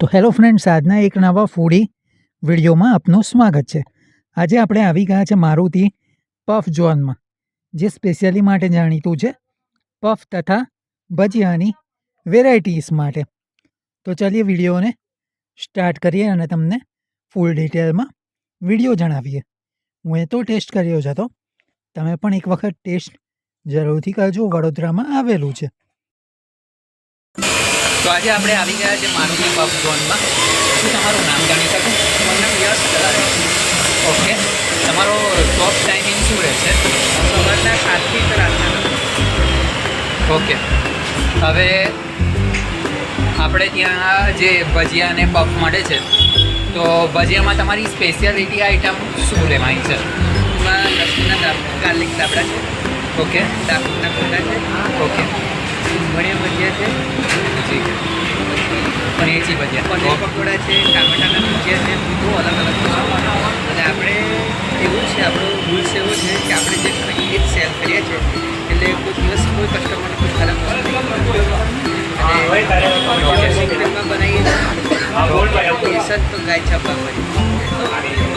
તો hello friends, આજના એક નવા ફૂડી વિડીયોમાં આપનું સ્વાગત છે। આજે આપણે આવી ગયા છે મારુતિ પફ ઝોનમાં, જે સ્પેશિયલી માટે જાણીતું છે પફ તથા ભજીયાની વેરાયટીઝ માટે। તો ચાલીએ વિડીયોને સ્ટાર્ટ કરીએ અને તમને ફૂલ ડિટેલમાં વિડીયો જણાવીએ। હું એ તો ટેસ્ટ કર્યો છે, તો તમે પણ એક વખત ટેસ્ટ જરૂરથી કરજો, વડોદરામાં આવેલું છે। તો આજે આપણે આવી ગયા છે મારુતિ પફ ઝોનમાં। શું તમારું નામ જાણી શકું? મારું નામ યશ દલાલ। ઓકે, તમારો શોપ ટાઈમિંગ શું રહેશે? સવારના 7 થી રાતના 9। ઓકે, હવે આપણે ત્યાં જે ભજીયા અને પફ મળે છે, તો ભજીયામાં તમારી સ્પેશિયાલિટી આઇટમ શું લેવાની છે? એમાં લસણના ગાર્લિક દાબડા છે, ઓકે ડાકોરના કોટા છે, ઓકે, ભણિયા ભજીયા છે, જી, પનીરચી ભજીયા, પનીર પકોડા છે, ટામેટાના ભજીયા છે, બહુ અલગ અલગ છે। અને આપણે એવું છે, આપણો રૂલ્સ એવો છે કે આપણે જે કરીએ જ સેલ કરીએ છીએ, એટલે કોઈ દિવસ કોઈ કસ્ટમરને કોઈ ખરાબ અને સિક્રેટમાં બનાવીએ છીએ, તો ગાય છાપા કરીએ।